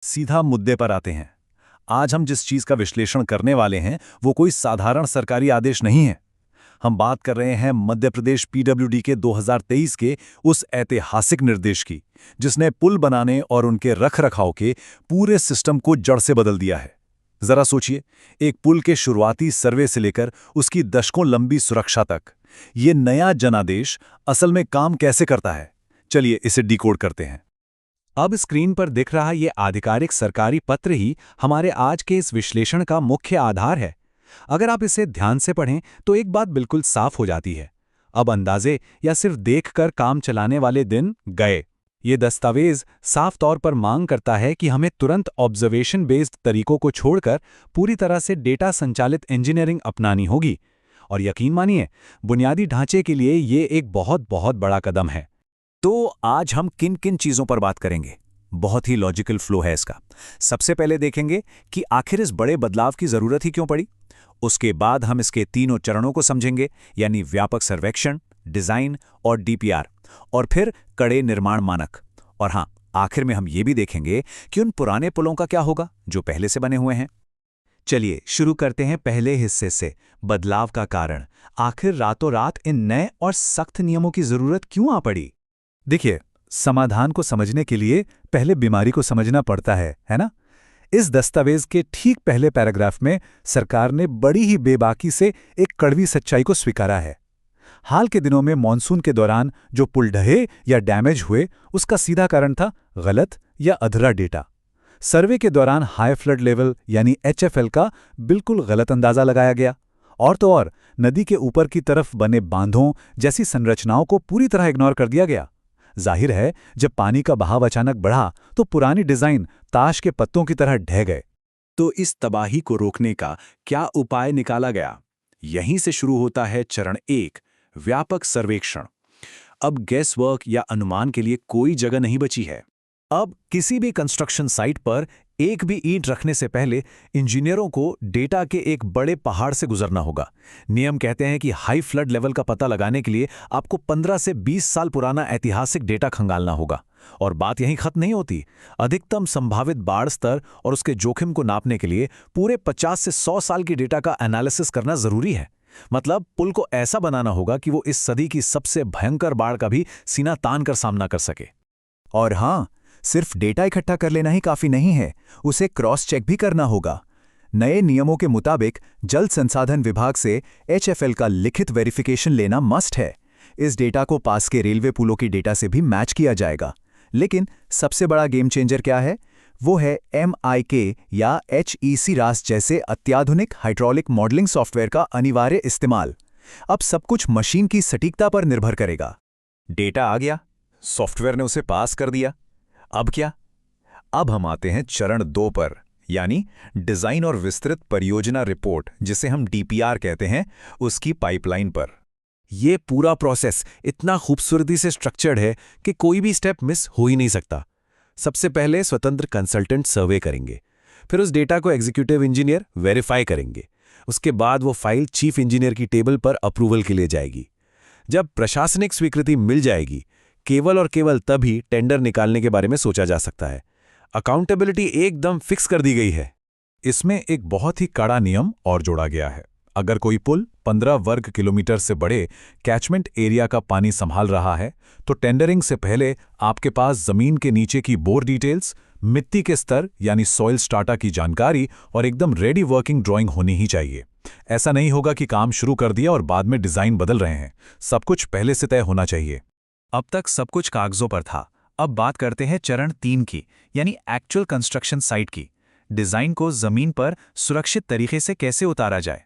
सीधा मुद्दे पर आते हैं। आज हम जिस चीज का विश्लेषण करने वाले हैं वो कोई साधारण सरकारी आदेश नहीं है। हम बात कर रहे हैं मध्य प्रदेश पीडब्ल्यूडी के 2023 के उस ऐतिहासिक निर्देश की, जिसने पुल बनाने और उनके रखरखाव के पूरे सिस्टम को जड़ से बदल दिया है। जरा सोचिए, एक पुल के शुरुआती सर्वे से लेकर उसकी दशकों लंबी सुरक्षा तक, ये नया जनादेश असल में काम कैसे करता है? चलिए इसे डिकोड करते हैं। अब स्क्रीन पर दिख रहा ये आधिकारिक सरकारी पत्र ही हमारे आज के इस विश्लेषण का मुख्य आधार है। अगर आप इसे ध्यान से पढ़ें तो एक बात बिल्कुल साफ हो जाती है। अब अंदाजे या सिर्फ देखकर काम चलाने वाले दिन गए। ये दस्तावेज साफ तौर पर मांग करता है कि हमें तुरंत ऑब्जर्वेशन बेस्ड तरीकों को छोड़कर पूरी तरह से डेटा संचालित इंजीनियरिंग अपनानी होगी। और यकीन मानिए, बुनियादी ढांचे के लिए ये एक बहुत बहुत बड़ा कदम है। तो आज हम किन किन चीजों पर बात करेंगे? बहुत ही लॉजिकल फ्लो है इसका। सबसे पहले देखेंगे कि आखिर इस बड़े बदलाव की जरूरत ही क्यों पड़ी। उसके बाद हम इसके तीनों चरणों को समझेंगे, यानी व्यापक सर्वेक्षण, डिजाइन और डीपीआर, और फिर कड़े निर्माण मानक। और हाँ, आखिर में हम ये भी देखेंगे कि उन पुराने पुलों का क्या होगा जो पहले से बने हुए हैं। चलिए शुरू करते हैं पहले हिस्से से, बदलाव का कारण। आखिर रातों रात इन नए और सख्त नियमों की जरूरत क्यों आ पड़ी? देखिए, समाधान को समझने के लिए पहले बीमारी को समझना पड़ता है ना? इस दस्तावेज के ठीक पहले पैराग्राफ में सरकार ने बड़ी ही बेबाकी से एक कड़वी सच्चाई को स्वीकारा है। हाल के दिनों में मॉनसून के दौरान जो पुल ढहे या डैमेज हुए, उसका सीधा कारण था गलत या अधूरा डेटा। सर्वे के दौरान हाई फ्लड लेवल यानी एचएफएल का बिल्कुल गलत अंदाजा लगाया गया। और तो और, नदी के ऊपर की तरफ बने बांधों जैसी संरचनाओं को पूरी तरह इग्नोर कर दिया गया। जाहिर है, जब पानी का बहाव अचानक बढ़ा तो पुरानी डिजाइन ताश के पत्तों की तरह ढह गए। तो इस तबाही को रोकने का क्या उपाय निकाला गया? यहीं से शुरू होता है चरण 1, व्यापक सर्वेक्षण। अब गैस वर्क या अनुमान के लिए कोई जगह नहीं बची है। अब किसी भी कंस्ट्रक्शन साइट पर एक भी ईंट रखने से पहले इंजीनियरों को डेटा के एक बड़े पहाड़ से गुजरना होगा। नियम कहते हैं कि हाई फ्लड लेवल का पता लगाने के लिए आपको 15 से 20 साल पुराना ऐतिहासिक डेटा खंगालना होगा। और बात यहीं खत्म नहीं होती। अधिकतम संभावित बाढ़ स्तर और उसके जोखिम को नापने के लिए पूरे 50 से 100 साल की डेटा का एनालिसिस करना जरूरी है। मतलब पुल को ऐसा बनाना होगा कि वो इस सदी की सबसे भयंकर बाढ़ का भी सीना तान कर सामना कर सके। और हाँ, सिर्फ डेटा इकट्ठा कर लेना ही काफी नहीं है, उसे क्रॉस चेक भी करना होगा। नए नियमों के मुताबिक जल संसाधन विभाग से एचएफएल का लिखित वेरिफिकेशन लेना मस्ट है। इस डेटा को पास के रेलवे पुलों की डेटा से भी मैच किया जाएगा। लेकिन सबसे बड़ा गेम चेंजर क्या है? वो है MIK या HEC रास जैसे अत्याधुनिक हाइड्रोलिक मॉडलिंग सॉफ्टवेयर का अनिवार्य इस्तेमाल। अब सब कुछ मशीन की सटीकता पर निर्भर करेगा। डेटा आ गया, सॉफ्टवेयर ने उसे पास कर दिया। अब क्या? अब हम आते हैं चरण 2 पर, यानी डिजाइन और विस्तृत परियोजना रिपोर्ट, जिसे हम DPR कहते हैं, उसकी पाइपलाइन पर। ये पूरा प्रोसेस इतना खूबसूरती से स्ट्रक्चर्ड है कि कोई भी स्टेप मिस हो ही नहीं सकता। सबसे पहले स्वतंत्र कंसल्टेंट सर्वे करेंगे, फिर उस डेटा को एग्जीक्यूटिव इंजीनियर वेरीफाई करेंगे। उसके बाद वो फाइल चीफ इंजीनियर की टेबल पर अप्रूवल के लिए जाएगी। जब प्रशासनिक स्वीकृति मिल जाएगी, केवल और केवल तभी टेंडर निकालने के बारे में सोचा जा सकता है। अकाउंटेबिलिटी एकदम फिक्स कर दी गई है। इसमें एक बहुत ही कड़ा नियम और जोड़ा गया है। अगर कोई पुल 15 वर्ग किलोमीटर से बड़े कैचमेंट एरिया का पानी संभाल रहा है, तो टेंडरिंग से पहले आपके पास जमीन के नीचे की बोर डिटेल्स, मिट्टी के स्तर यानी सॉइल स्टाटा की जानकारी और एकदम रेडी वर्किंग ड्राइंग होनी ही चाहिए। ऐसा नहीं होगा कि काम शुरू कर दिया और बाद में डिजाइन बदल रहे हैं। सब कुछ पहले से तय होना चाहिए। अब तक सब कुछ कागजों पर था। अब बात करते हैं चरण 3 की, यानी एक्चुअल कंस्ट्रक्शन साइट की। डिजाइन को जमीन पर सुरक्षित तरीके से कैसे उतारा जाए।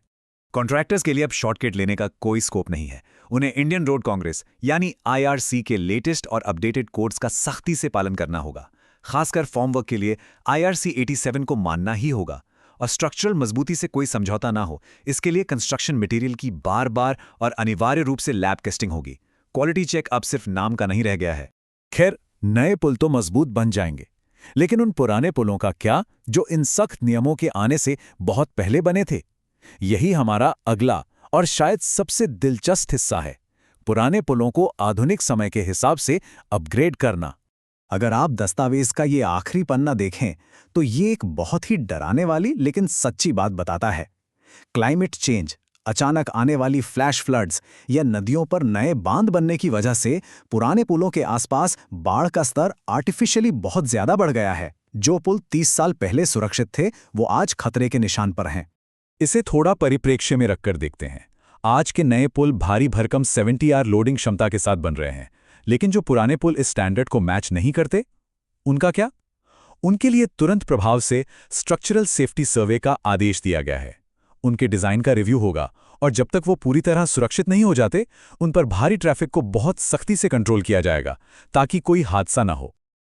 कॉन्ट्रैक्टर्स के लिए अब शॉर्टकट लेने का कोई स्कोप नहीं है। उन्हें इंडियन रोड कांग्रेस यानी IRC के लेटेस्ट और अपडेटेड कोड्स का सख्ती से पालन करना होगा। खासकर फॉर्म वर्क के लिए IRC 87 को मानना ही होगा। और स्ट्रक्चरल मजबूती से कोई समझौता ना हो, इसके लिए कंस्ट्रक्शन मटेरियल की बार बार और अनिवार्य रूप से लैब टेस्टिंग होगी। क्वालिटी चेक अब सिर्फ नाम का नहीं रह गया है। खैर, नए पुल तो मजबूत बन जाएंगे, लेकिन उन पुराने पुलों का क्या, जो इन सख्त नियमों के आने से बहुत पहले बने थे? यही हमारा अगला और शायद सबसे दिलचस्प हिस्सा है, पुराने पुलों को आधुनिक समय के हिसाब से अपग्रेड करना। अगर आप दस्तावेज का ये आखिरी पन्ना देखें तो ये एक बहुत ही डराने वाली लेकिन सच्ची बात बताता है। क्लाइमेट चेंज, अचानक आने वाली फ्लैश फ्लड्स या नदियों पर नए बांध बनने की वजह से पुराने पुलों के आसपास बाढ़ का स्तर आर्टिफिशियली बहुत ज्यादा बढ़ गया है। जो पुल 30 साल पहले सुरक्षित थे वो आज खतरे के निशान पर हैं। इसे थोड़ा परिप्रेक्ष्य में रखकर देखते हैं। आज के नए पुल भारी भरकम 70R लोडिंग क्षमता के साथ बन रहे हैं, लेकिन जो पुराने पुल इस स्टैंडर्ड को मैच नहीं करते, उनका क्या? उनके लिए तुरंत प्रभाव से स्ट्रक्चरल सेफ्टी सर्वे का आदेश दिया गया है। उनके डिजाइन का रिव्यू होगा और जब तक वो पूरी तरह सुरक्षित नहीं हो जाते, उन पर भारी ट्रैफिक को बहुत सख्ती से कंट्रोल किया जाएगा ताकि कोई हादसा ना हो।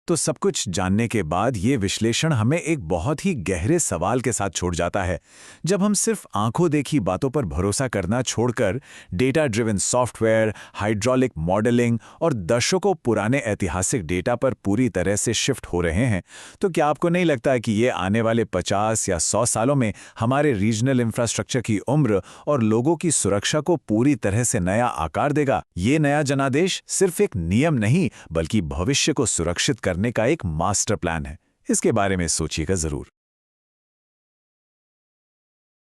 तो सब कुछ जानने के बाद ये विश्लेषण हमें एक बहुत ही गहरे सवाल के साथ छोड़ जाता है। जब हम सिर्फ आंखों देखी बातों पर भरोसा करना छोड़कर data driven software, hydraulic modelling और दशकों पुराने ऐतिहासिक डेटा पर पूरी तरह से शिफ्ट हो रहे हैं, तो क्या आपको नहीं लगता है कि ये आने वाले 50 या 100 सालों में हमारे रीजनल इंफ्रास्ट्रक्चर की उम्र और लोगों की सुरक्षा को पूरी तरह से नया आकार देगा? ये नया जनादेश सिर्फ एक नियम नहीं, बल्कि भविष्य को सुरक्षित करने का एक मास्टर प्लान है। इसके बारे में सोचिएगा जरूर।